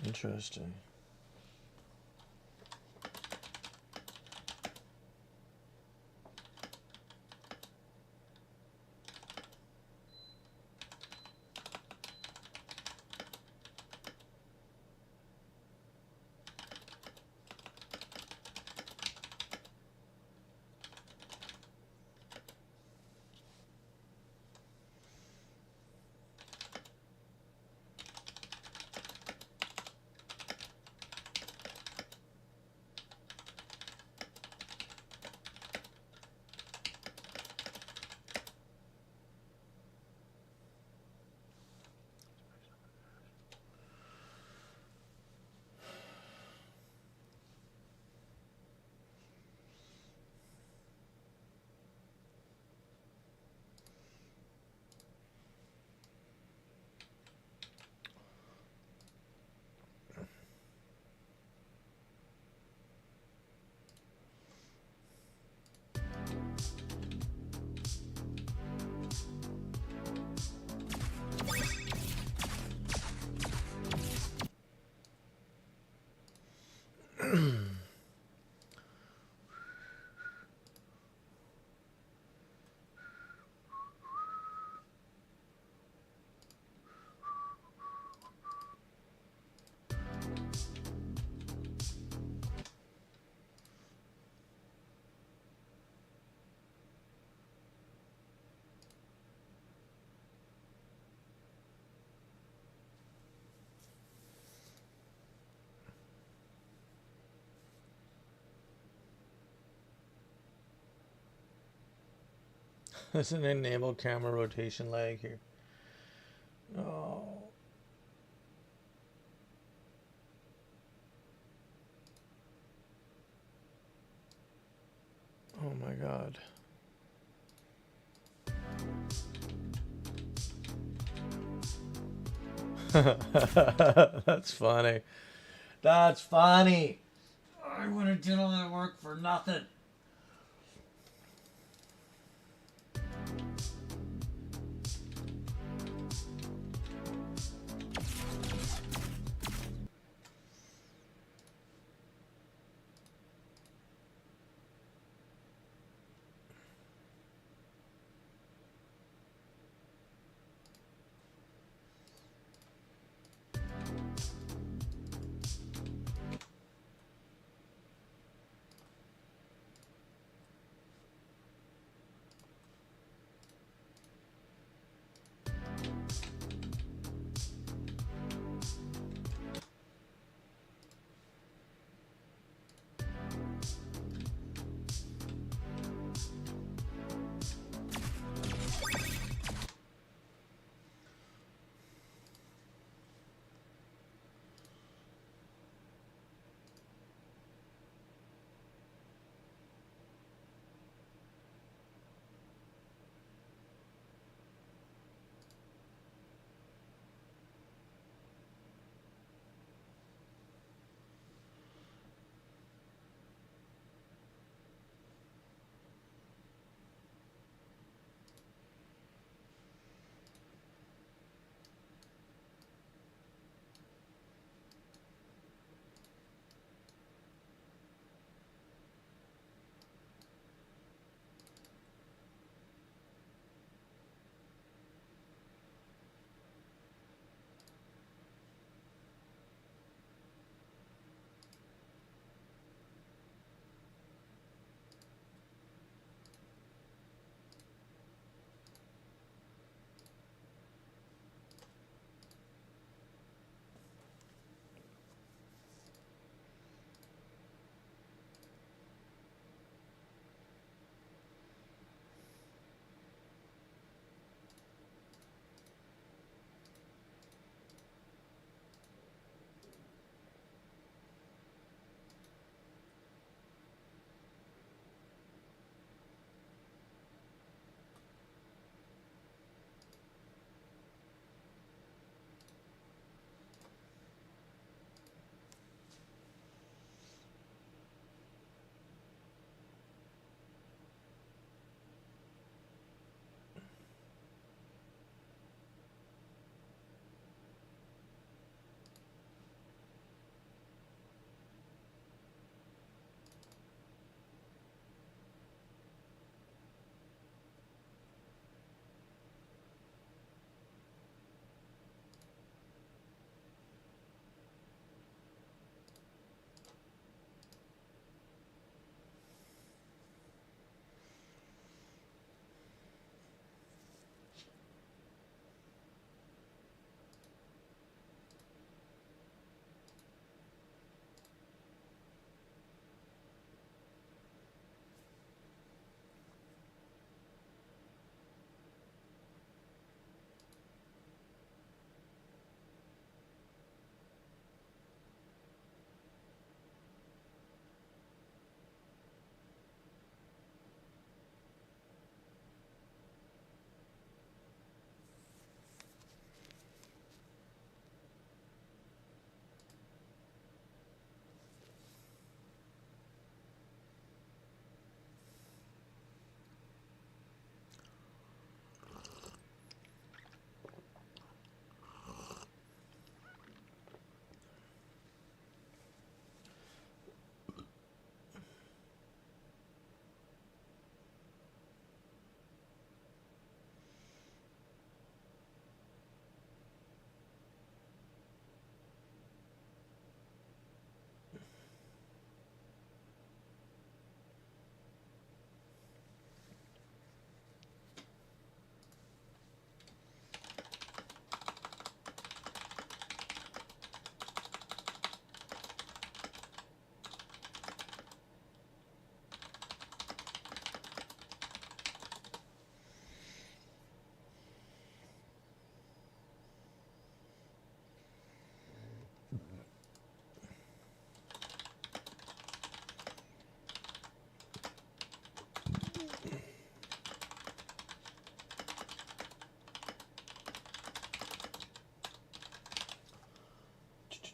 Interesting. There's an enable camera rotation lag here. Oh. Oh my god. That's funny. That's funny. I would have did all that work for nothing.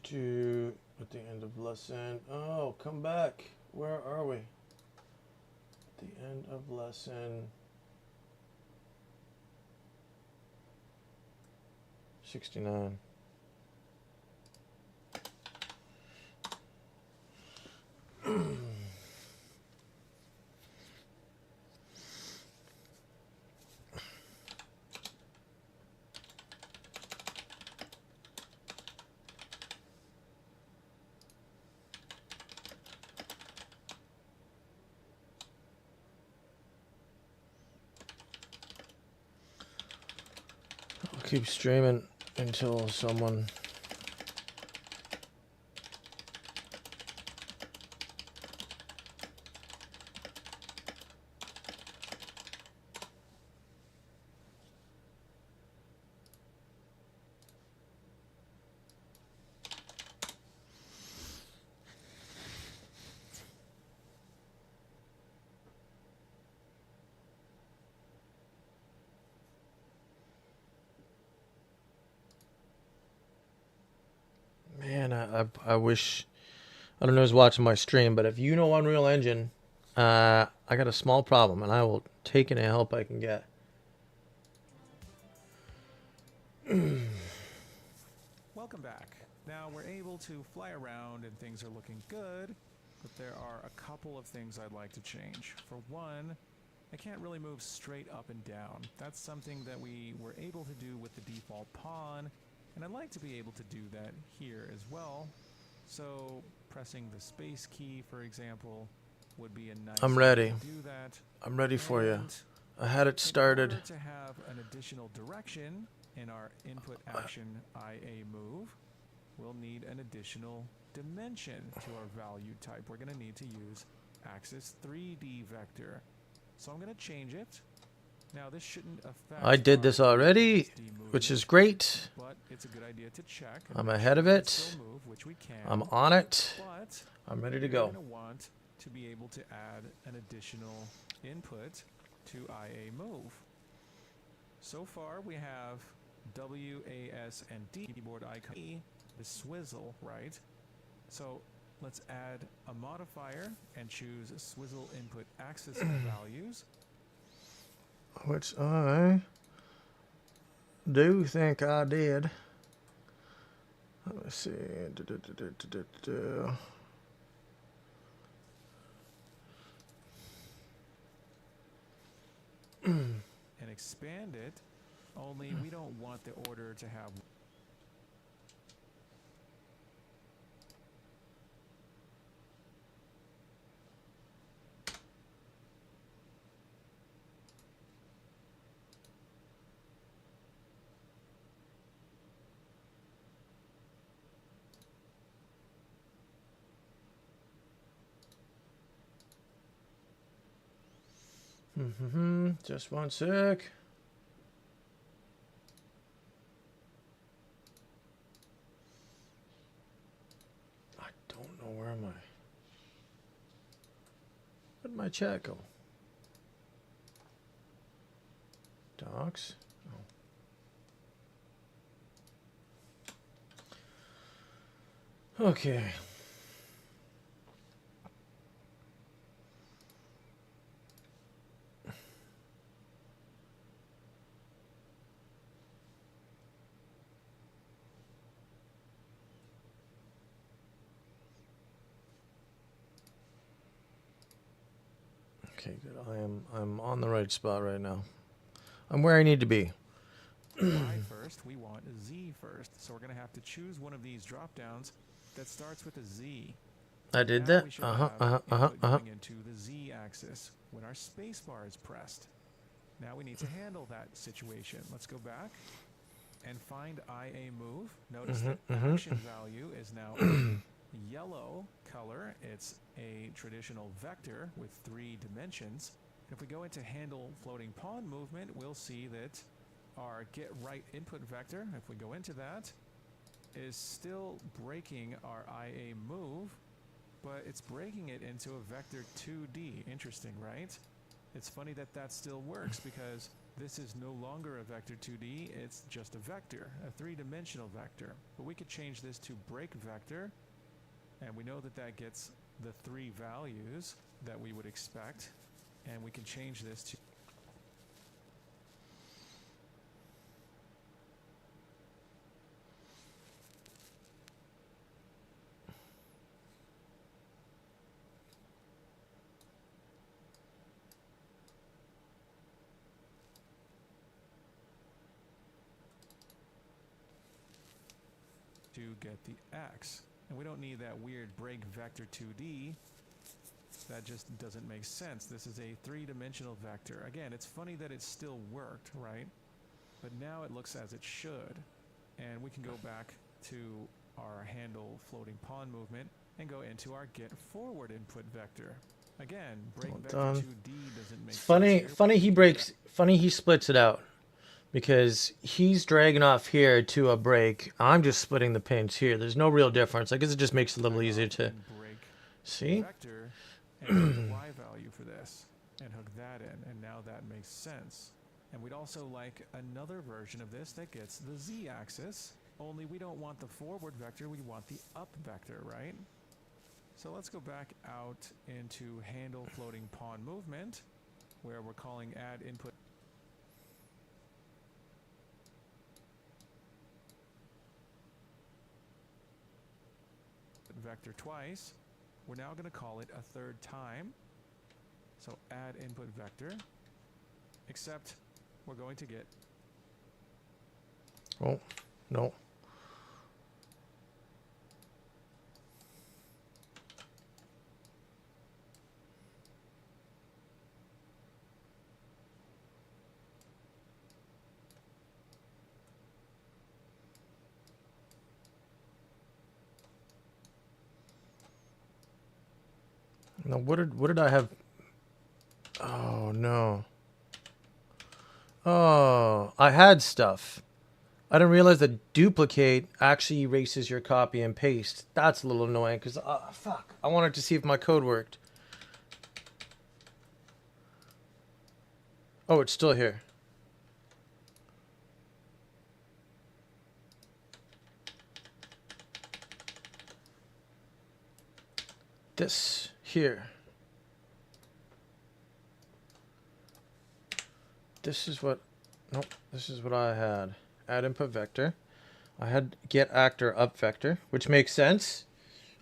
to at the end of lesson. Oh, come back. Where are we? At the end of lesson 69. I'll keep streaming until someone... Man, I wish... I don't know who's watching my stream, but if you know Unreal Engine, I got a small problem, and I will take any help I can get. Welcome back. Now we're able to fly around and things are looking good, but there are a couple of things I'd like to change. For one, I can't really move straight up and down. That's something that we were able to do with the default pawn, and I'd like to be able to do that here as well. So pressing the space key, for example, would be a nice I'm way ready. to do that. I'm ready for you. And I had it started. in order to have an additional direction in our input action IA move, we'll need an additional dimension to our value type. We're going to need to use axis 3D vector. So I'm going to change it. Now this shouldn't affect... I did this already, movement, which is great. but it's a good idea to check. I'm ahead of it. Still move, which we can. I'm on it. But I'm ready to we're go. going to want to be able to add an additional input to IA move. So far we have W, A, S, and D keyboard icon. E, the swizzle, right? So let's add a modifier and choose swizzle input axis values. Which I do think I did. Let me see. And expand it, only we don't want the order to have... Just one sec. I don't know where am I. Where'd my chat go? Docs. Oh. Okay. Okay, good. I'm on the right spot right now. I'm where I need to be. Y first, we want a Z first. So we're going to have to choose one of these drop downs that starts with a Z. I did Now that. we should have input going into the Z axis when our space bar is pressed. Now we need to handle that situation. Let's go back and find IA move. Notice that action value is now yellow color. It's a traditional vector with 3 dimensions. If we go into handle floating pawn movement, we'll see that our get right input vector, if we go into that, is still breaking our IA move, but it's breaking it into a vector 2D. Interesting, right? It's funny that that still works because this is no longer a vector 2D, it's just a vector, a three-dimensional vector. But we could change this to break vector, and we know that that gets the three values that we would expect, and we can change this to get the X. And we don't need that weird break vector 2D. That just doesn't make sense. This is a three-dimensional vector. Again, it's funny that it still worked, right? But now it looks as it should. And we can go back to our handle floating pawn movement and go into our get forward input vector. Again, break vector 2D doesn't make sense. Funny he splits it out. Because he's dragging off here to a break. I'm just splitting the pins here. There's no real difference. I guess it just makes it a little easier to see. Vector and the Y value for this and hook that in, and now that makes sense. And we'd also like another version of this that gets the Z axis, only we don't want the forward vector, we want the up vector, right? So let's go back out into handle floating pawn movement, where we're calling add input vector twice. We're now going to call it a third time. So add input vector, except we're going to get... Oh, no. No, what did I have? Oh no. Oh, I had stuff. I didn't realize that duplicate actually erases your copy and paste. That's a little annoying because fuck. I wanted to see if my code worked. Oh, it's still here. This here. This is what, nope, this is what I had. Add input vector. I had get actor up vector, which makes sense.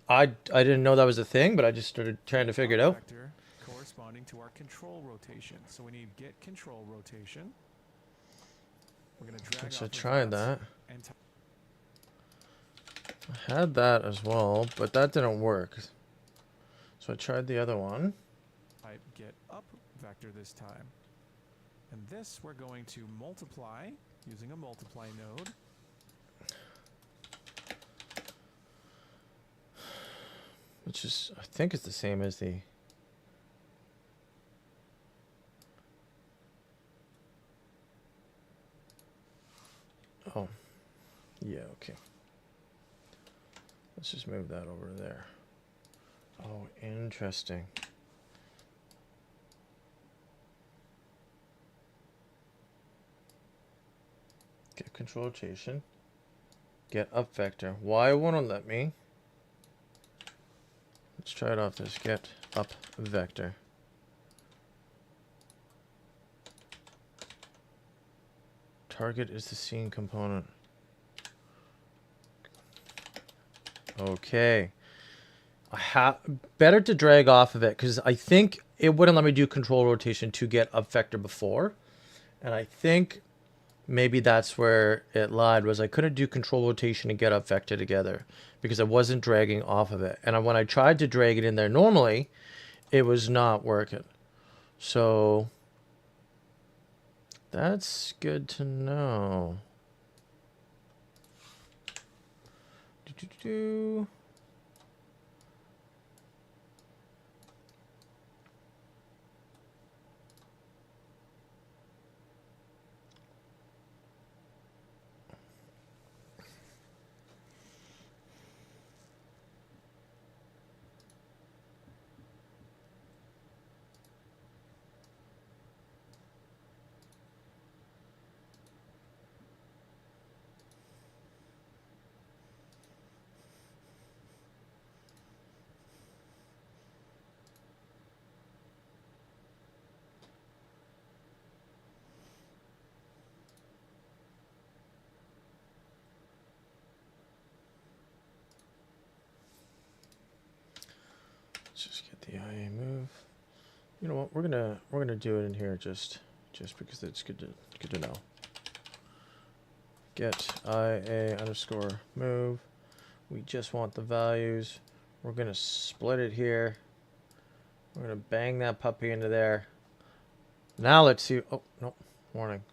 I didn't know that was a thing, but I just started trying to figure it out. Vector corresponding to our control rotation. So we need get control rotation. We're going to drag So I off of tried that. And I had that as well, but that didn't work. So I tried the other one. type get up vector this time. And this we're going to multiply using a multiply node. Which is, I think it's the same as the... Oh, yeah, okay. Let's just move that over there. Oh, interesting. Get control rotation. Get up vector. Why won't it let me? Let's try it off this get up vector. Target is the scene component. Okay. Better to drag off of it because I think it wouldn't let me do control rotation to get up vector before. And I think maybe that's where it lied, was I couldn't do control rotation and get up vector together because I wasn't dragging off of it. And when I tried to drag it in there normally, it was not working. So that's good to know. Do-do-do. the IA move. You know what? We're gonna do it in here just because it's good to know. Get IA underscore move. We just want the values. We're gonna split it here. We're gonna bang that puppy into there. Now let's see. Oh no! Warning.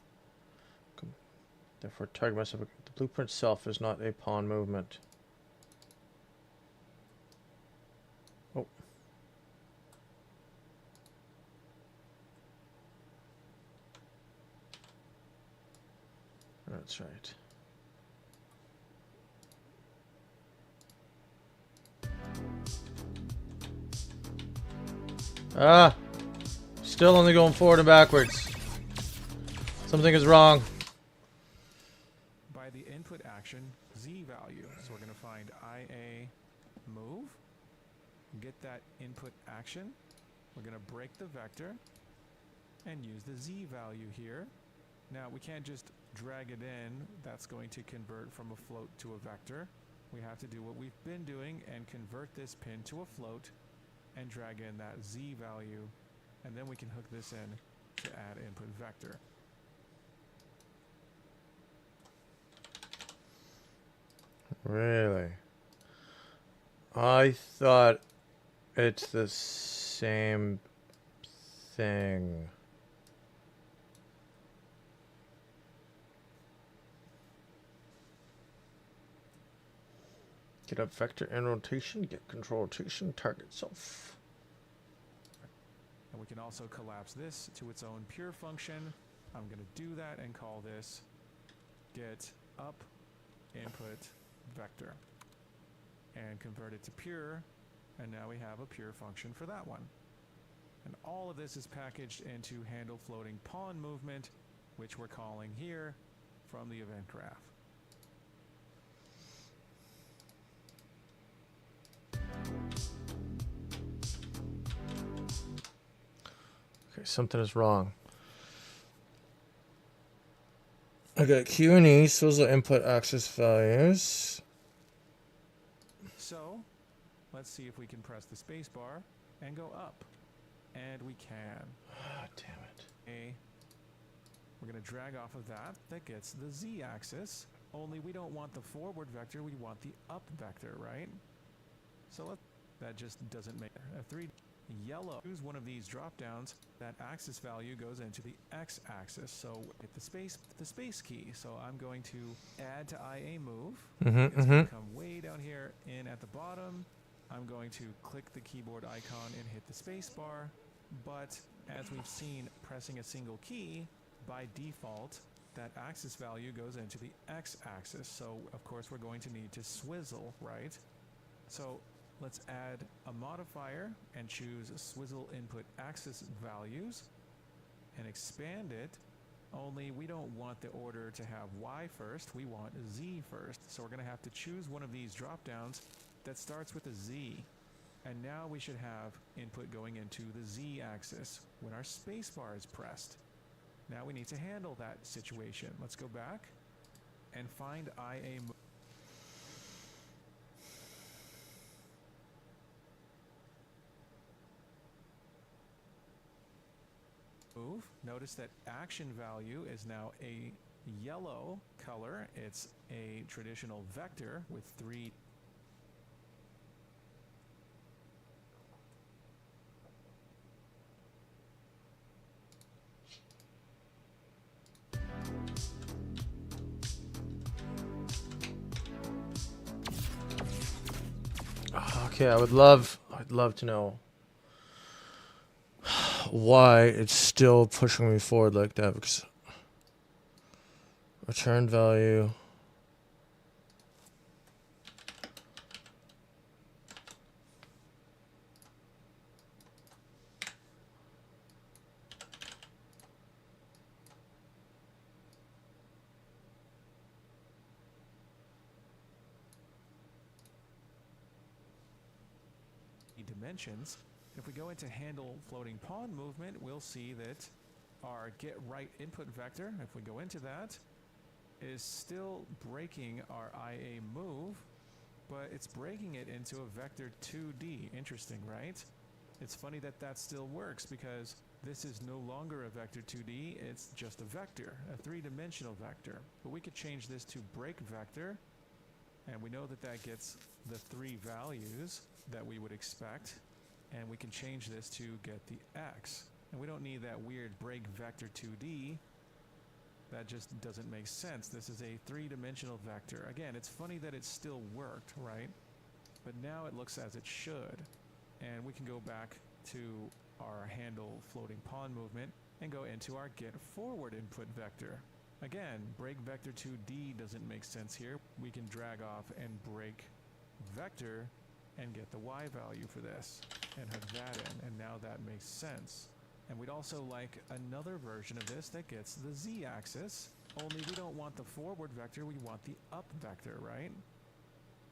Therefore, target must have the blueprint itself is not a pawn movement. Oh. That's right. Ah! Still only going forward and backwards. Something is wrong. By the input action Z value. So we're going to find IA move. Get that input action. We're going to break the vector and use the Z value here. Now we can't just drag it in. That's going to convert from a float to a vector. We have to do what we've been doing and convert this pin to a float and drag in that Z value, and then we can hook this in to add input vector. Really? I thought it's the same thing. Get up vector and rotation, get control rotation, target self. And we can also collapse this to its own pure function. I'm going to do that and call this get up input vector and convert it to pure, and now we have a pure function for that one. And all of this is packaged into handle floating pawn movement, which we're calling here from the event graph. Okay, something is wrong. Okay, Q and E, so those are input access values. So let's see if we can press the space bar and go up. And we can. Ah, damn it. Okay. We're going to drag off of that. That gets the Z axis. Only we don't want the forward vector, we want the up vector, right? So that just doesn't make a 3. Yellow. Choose one of these drop downs. That axis value goes into the X axis. So hit the space key. So I'm going to add to IA move. It's going to come way down here in at the bottom. I'm going to click the keyboard icon and hit the space bar. But as we've seen, pressing a single key by default, that axis value goes into the X axis. So of course we're going to need to swizzle, right? So let's add a modifier and choose swizzle input axis values and expand it. Only we don't want the order to have Y first, we want Z first. So we're going to have to choose one of these drop downs that starts with a Z. And now we should have input going into the Z axis when our spacebar is pressed. Now we need to handle that situation. Let's go back and find IA move. Notice that action value is now a yellow color. It's a traditional vector with 3. Okay, I'd love to know why it's still pushing me forward like that, because return value. Dimensions. If we go into handle floating pawn movement, we'll see that our get right input vector, if we go into that, is still breaking our IA move, but it's breaking it into a vector 2D. Interesting, right? It's funny that that still works because this is no longer a vector 2D, it's just a vector, a three-dimensional vector. But we could change this to break vector, and we know that that gets the 3 values that we would expect, and we can change this to get the x. And we don't need that weird break vector 2D. That just doesn't make sense. This is a three-dimensional vector. Again, it's funny that it still worked, right? But now it looks as it should. And we can go back to our handle floating pawn movement and go into our get forward input vector. Again, break vector 2D doesn't make sense here. We can drag off and break vector and get the y value for this and hook that in, and now that makes sense. And we'd also like another version of this that gets the z-axis, only we don't want the forward vector, we want the up vector, right?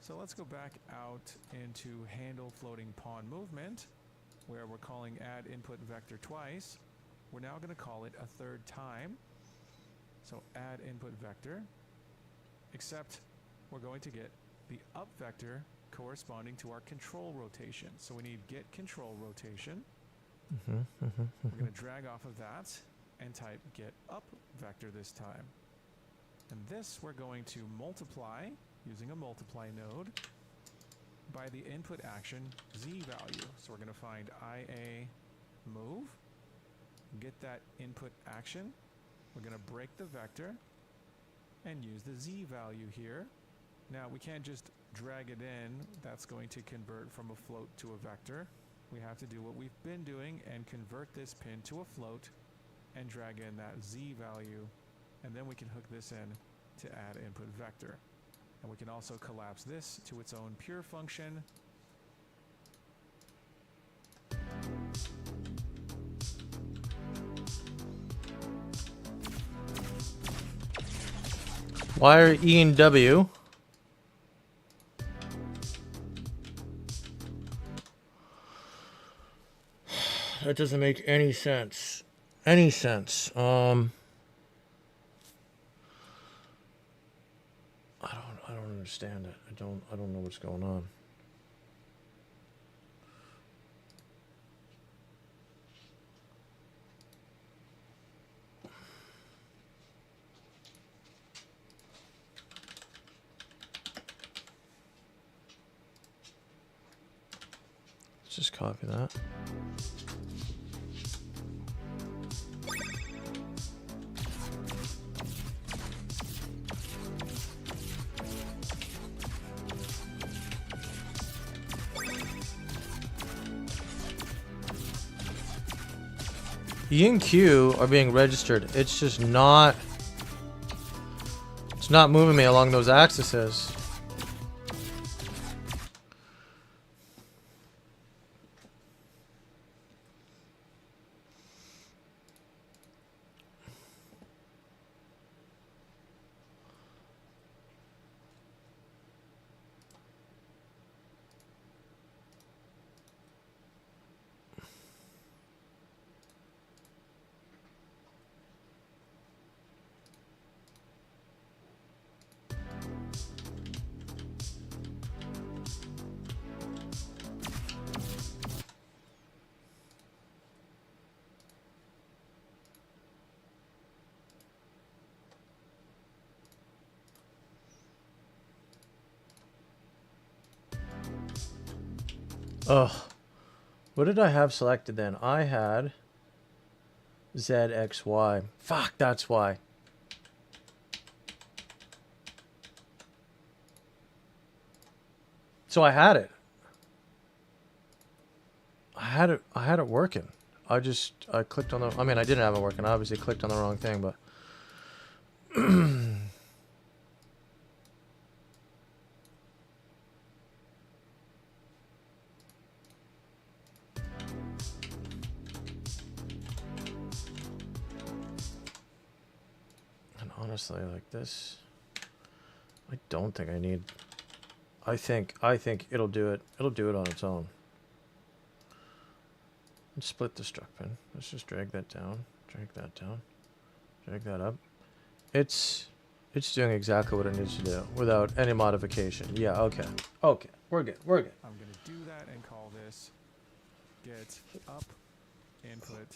So let's go back out into handle floating pawn movement, where we're calling add input vector twice. We're now going to call it a third time. So add input vector, except we're going to get the up vector corresponding to our control rotation. So we need get control rotation. We're going to drag off of that and type get up vector this time. And this we're going to multiply using a multiply node by the input action z value. So we're going to find IA move, get that input action. We're going to break the vector and use the z value here. Now we can't just drag it in. That's going to convert from a float to a vector. We have to do what we've been doing and convert this pin to a float and drag in that z value, and then we can hook this in to add input vector. And we can also collapse this to its own pure function. Wire E and W. That doesn't make any sense. Any sense. I don't understand it. I don't know what's going on. Let's just copy that. E and Q are being registered. It's just not... It's not moving me along those axes. Ugh. What did I have selected then? I had ZXY. Fuck, that's why. So I had it. I had it working. I clicked on the... I mean, I didn't have it working. I obviously clicked on the wrong thing, but... Honestly, like this, I don't think I need. I think it'll do it. It'll do it on its own. Let's split the struct pin. Let's just drag that down, drag that down, drag that up. It's doing exactly what it needs to do without any modification. Yeah. Okay. Okay. We're good. We're good. I'm going to do that and call this get up input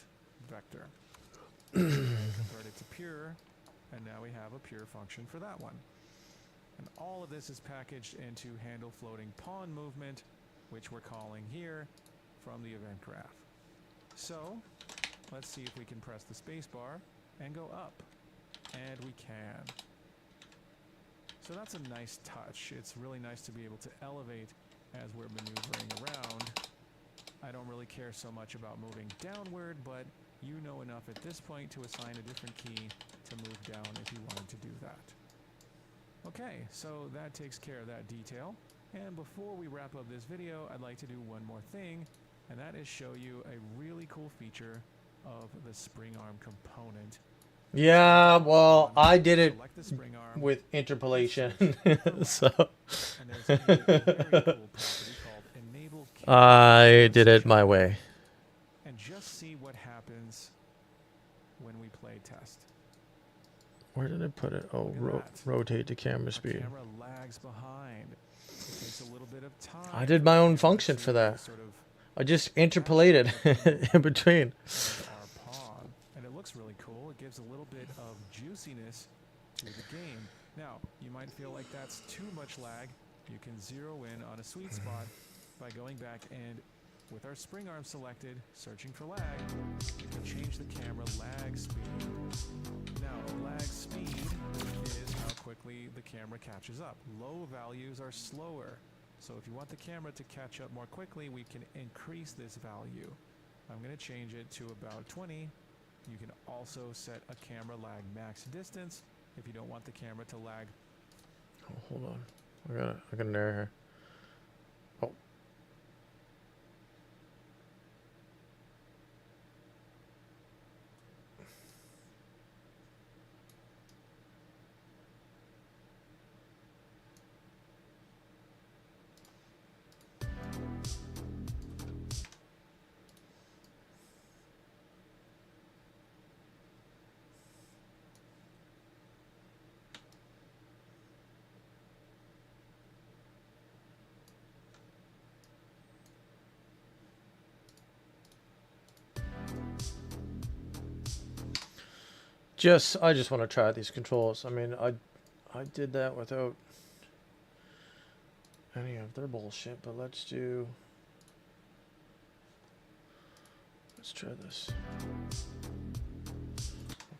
vector. Convert it to pure, and now we have a pure function for that one. And all of this is packaged into handle floating pawn movement, which we're calling here from the event graph. So let's see if we can press the spacebar and go up. And we can. So that's a nice touch. It's really nice to be able to elevate as we're maneuvering around. I don't really care so much about moving downward, but you know enough at this point to assign a different key to move down if you wanted to do that. Okay, so that takes care of that detail. And before we wrap up this video, I'd like to do one more thing, and that is show you a really cool feature of the spring arm component. Yeah, well, I did it Select the spring arm, with interpolation. So and there's a very cool property called enable I did it my way. and just see what happens when we play test. Where did I put it? Oh, Look at that. rotate to camera Our speed. camera lags behind. It takes a little bit of time. I did my own function for that. I just interpolated in between. Our pawn, and it looks really cool. It gives a little bit of juiciness to the game. Now, you might feel like that's too much lag. You can zero in on a sweet spot by going back and, with our spring arm selected, searching for lag, you can change the camera lag speed. Now, lag speed is how quickly the camera catches up. Low values are slower. So if you want the camera to catch up more quickly, we can increase this value. I'm going to change it to about 20. You can also set a camera lag max distance if you don't want the camera to lag. Oh, hold on. I got an error here. Oh. I just want to try these controls. I mean, I did that without any of their bullshit, but let's try this.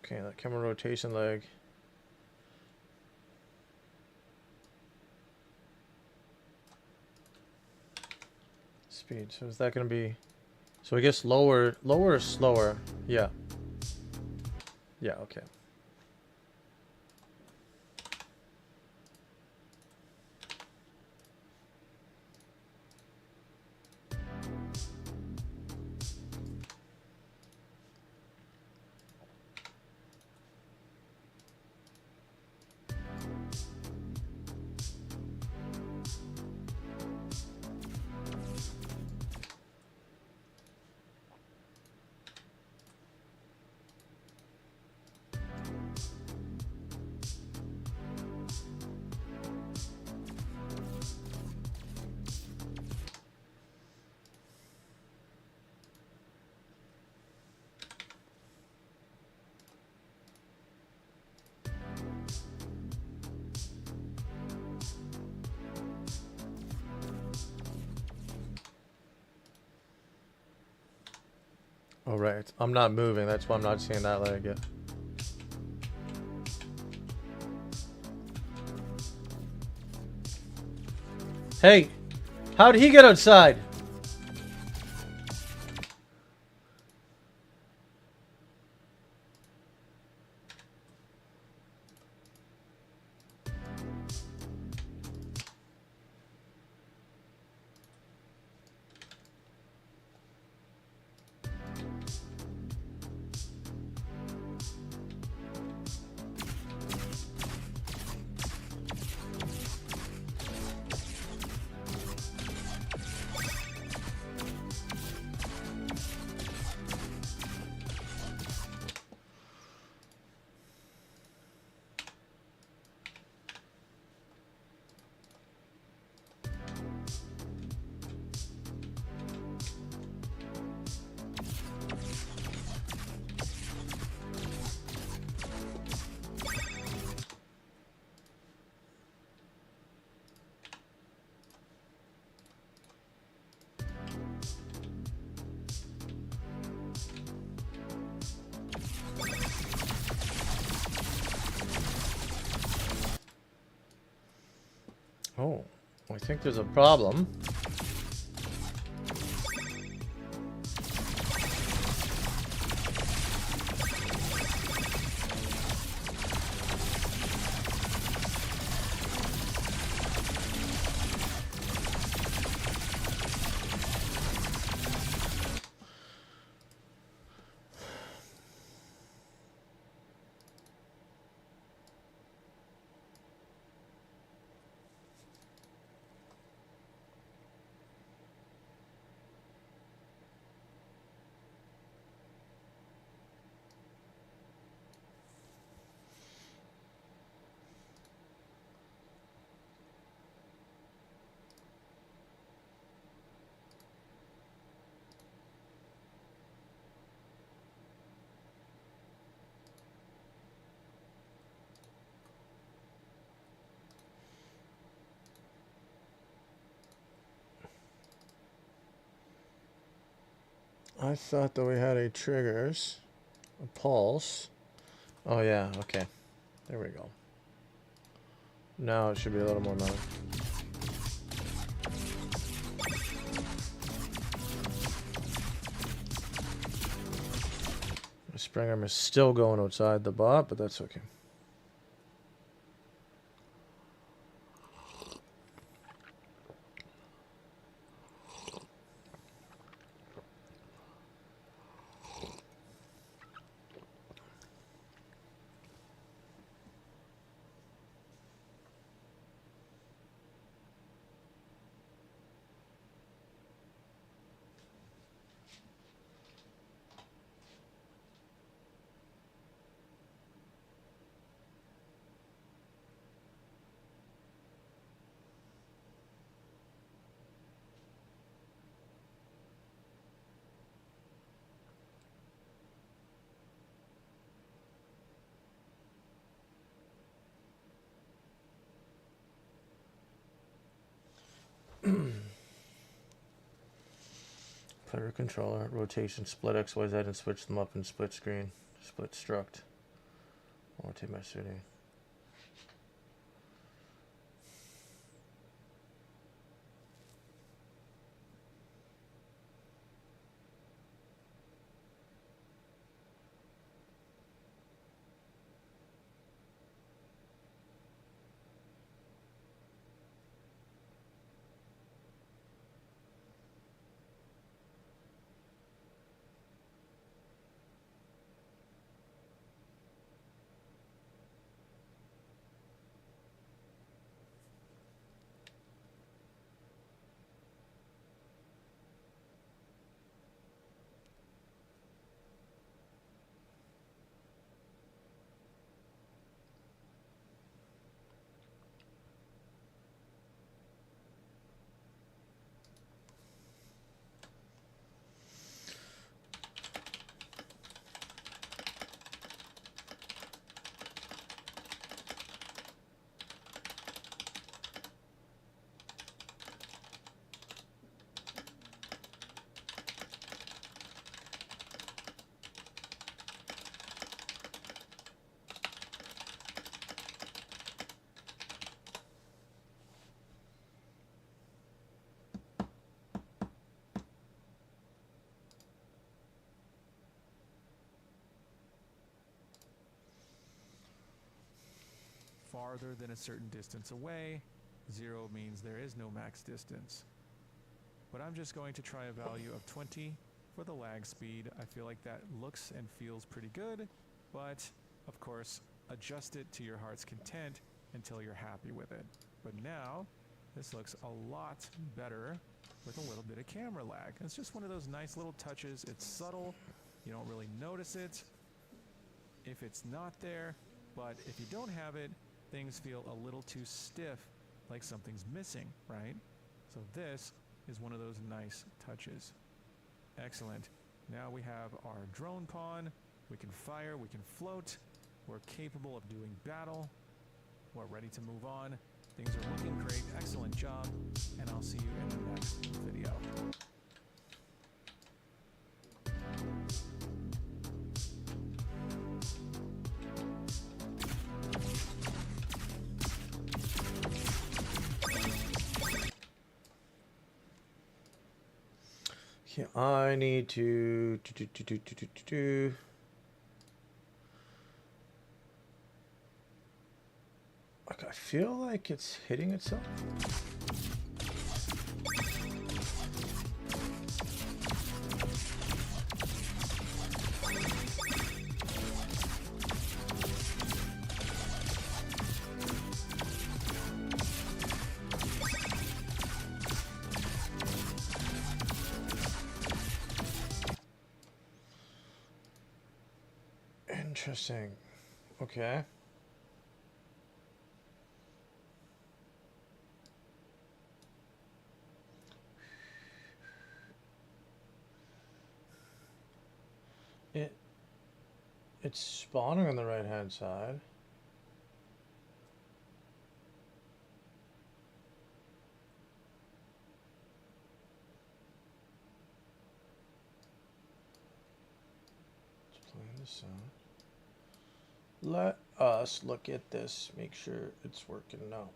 Okay, that camera rotation leg. Speed. So is that going to be, so I guess lower or slower? Yeah. Yeah, okay. Oh, right. I'm not moving. That's why I'm not seeing that leg yet. Hey, how'd he get outside? Oh, I think there's a problem. I thought that we had a triggers, a pulse. Oh yeah, okay. There we go. Now it should be a little more mellow. The spring arm is still going outside the bot, but that's okay. Player controller, rotation, split XYZ, and switch them up in split screen, split struct. Rotate my shooting. Farther than a certain distance away, 0 means there is no max distance. But I'm just going to try a value of 20 for the lag speed. I feel like that looks and feels pretty good, but of course, adjust it to your heart's content until you're happy with it. But now, this looks a lot better with a little bit of camera lag. It's just one of those nice little touches. It's subtle. You don't really notice it if it's not there, but if you don't have it, things feel a little too stiff, like something's missing, right? So this is one of those nice touches. Excellent. Now we have our drone pawn. We can fire, we can float. We're capable of doing battle. We're ready to move on. Things are looking great. Excellent job. And I'll see you in the next video. Okay, I need to like, I feel like it's hitting itself. Interesting. Okay. It's spawning on the right hand side. It's playing the sound. Let us look at this, make sure it's working now.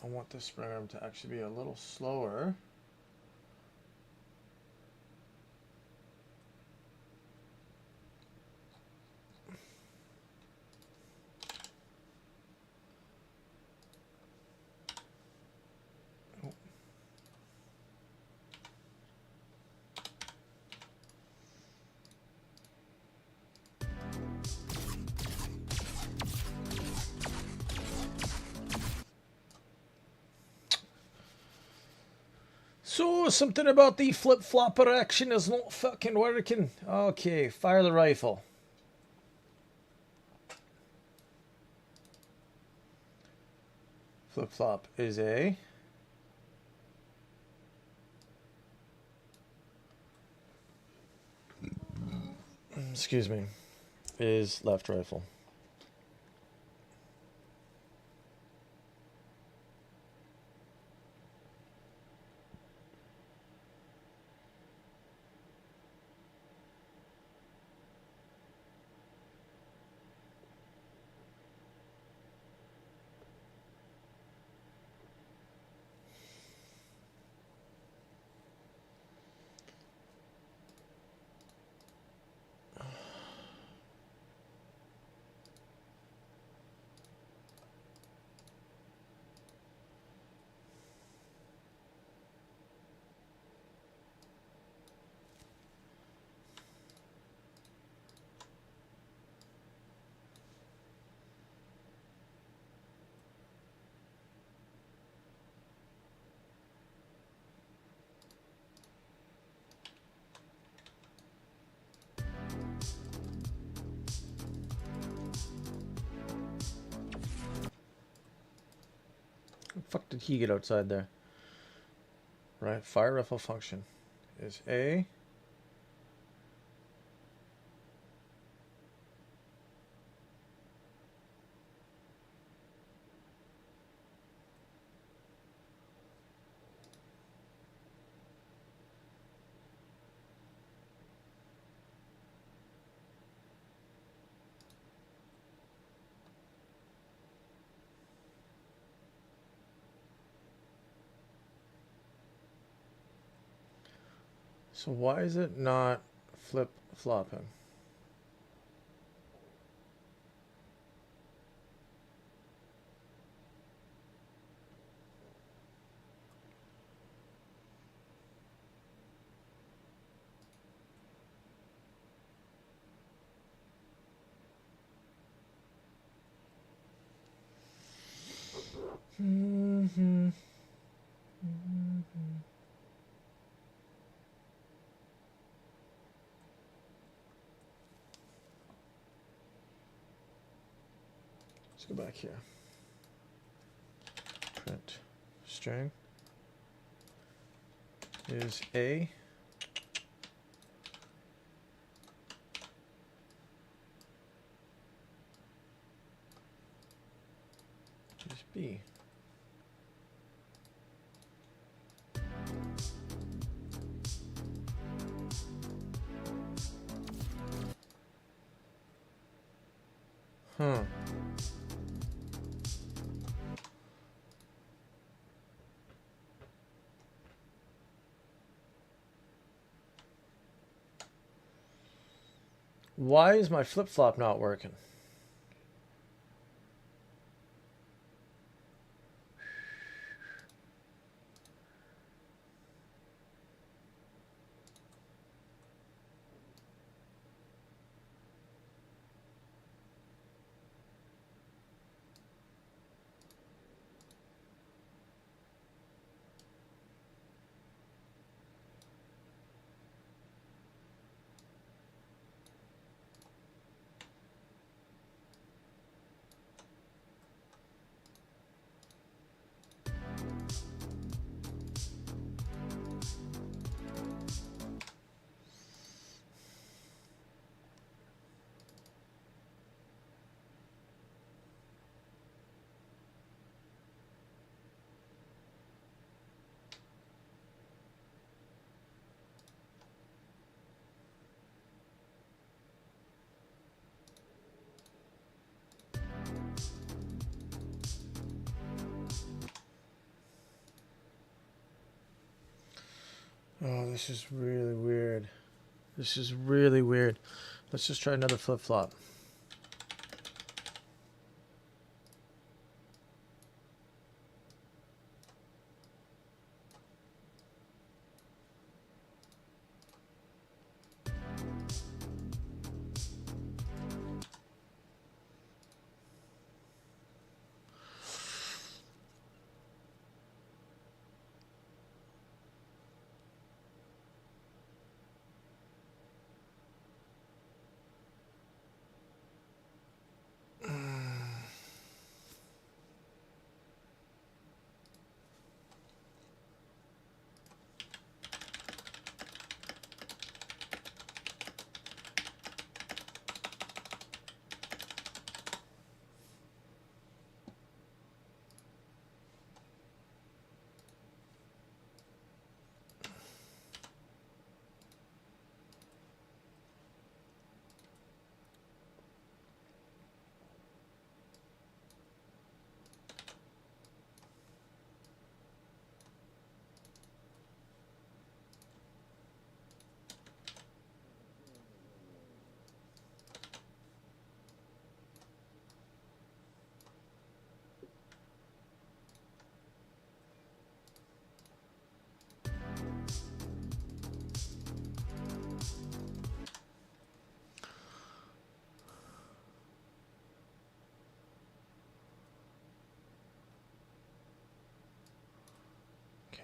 I want the spring arm to actually be a little slower. So, something about the flip-flopper action is not fucking working. Okay, fire the rifle. Flip-flop is a... Excuse me. Is left rifle. What the fuck did he get outside there? Right, fire rifle function is A. So why is it not flip-flopping? go back here. Print string is A. Is B. Huh. Why is my flip-flop not working? Oh, this is really weird. This is really weird. Let's just try another flip-flop.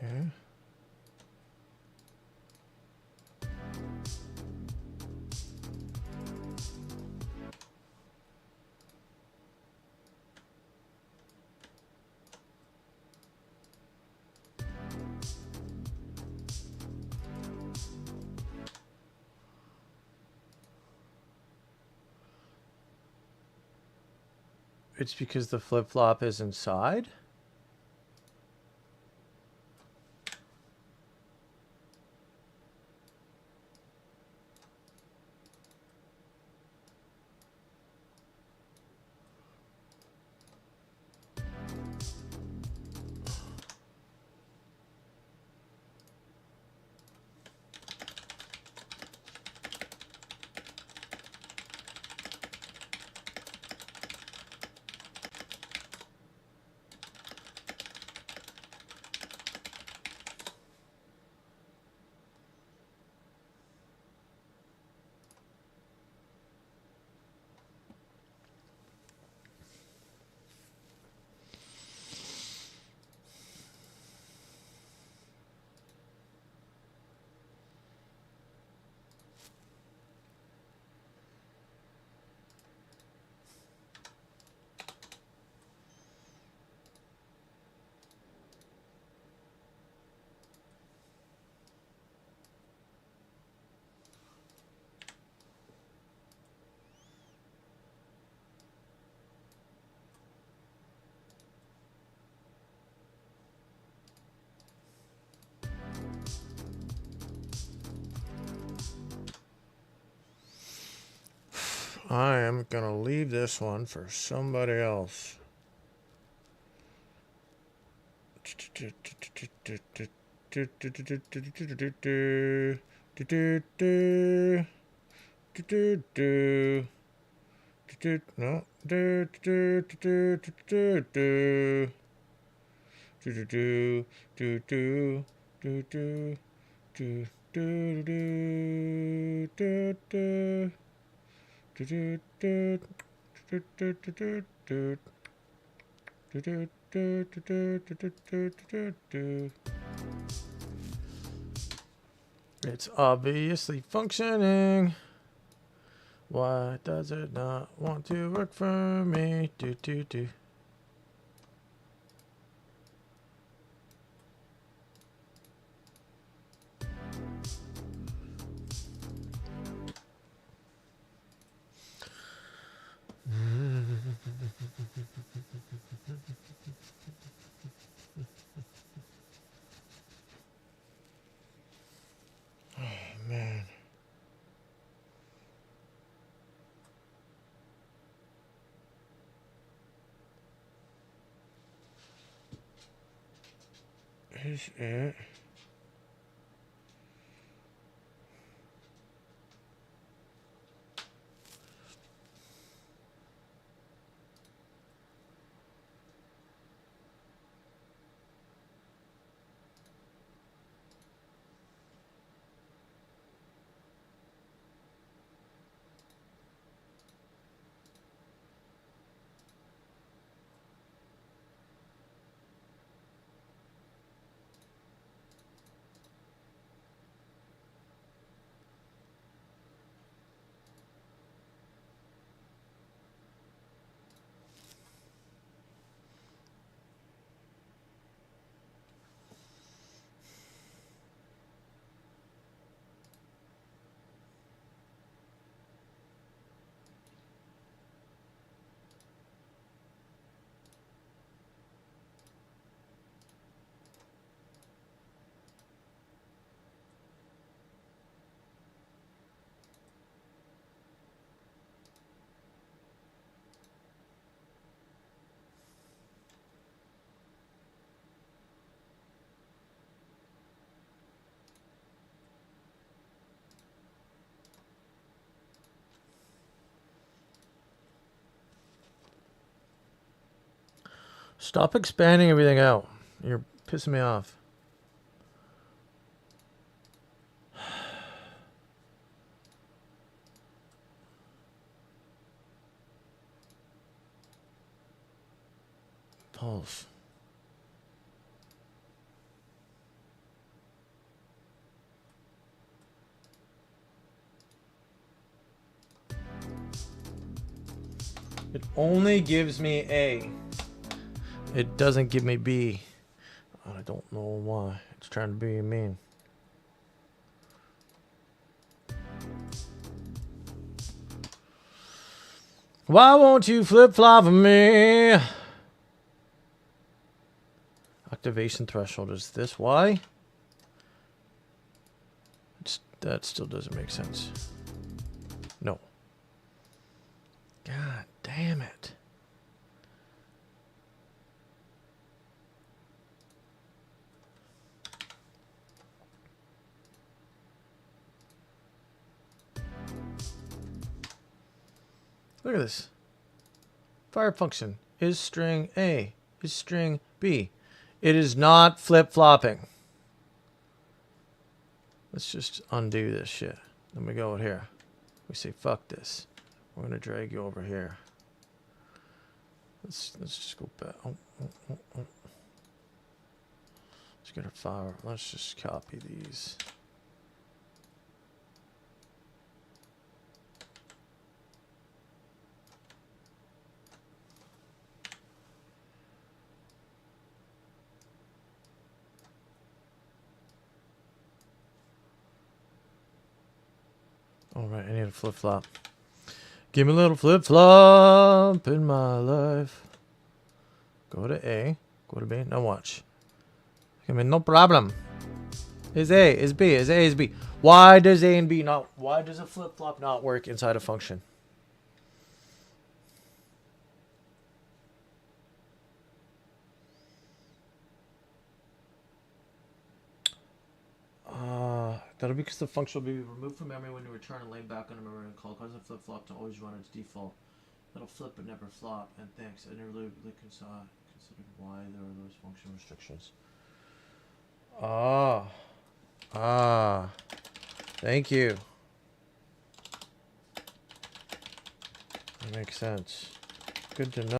Okay. It's because the flip-flop is inside? I am going to leave this one for somebody else. No. It's obviously functioning. Why does it not want to work for me? Man. Is it? Stop expanding everything out. You're pissing me off. Pulse. It only gives me A. It doesn't give me B. I don't know why. It's trying to be mean. Why won't you flip-flop me? Activation threshold is this. Why? That still doesn't make sense. No. God damn it. Look at this. Fire function is string A, is string B. It is not flip-flopping. Let's just undo this shit. Then we go here. We say, fuck this. We're going to drag you over here. Let's just go back. Let's get a file. Let's just copy these. All right, I need a flip-flop. Give me a little flip-flop in my life. Go to A. Go to B. Now watch. I mean, no problem. Is A, is B, is A, is B. Why does A and B not... Why does a flip-flop not work inside a function? That'll be because the function will be removed from memory when you return and laid back on memory and call, causing flip-flop to always run its default. It'll flip but never flop. And thanks. I never really considered why there are those function restrictions. Thank you. That makes sense. Good to know.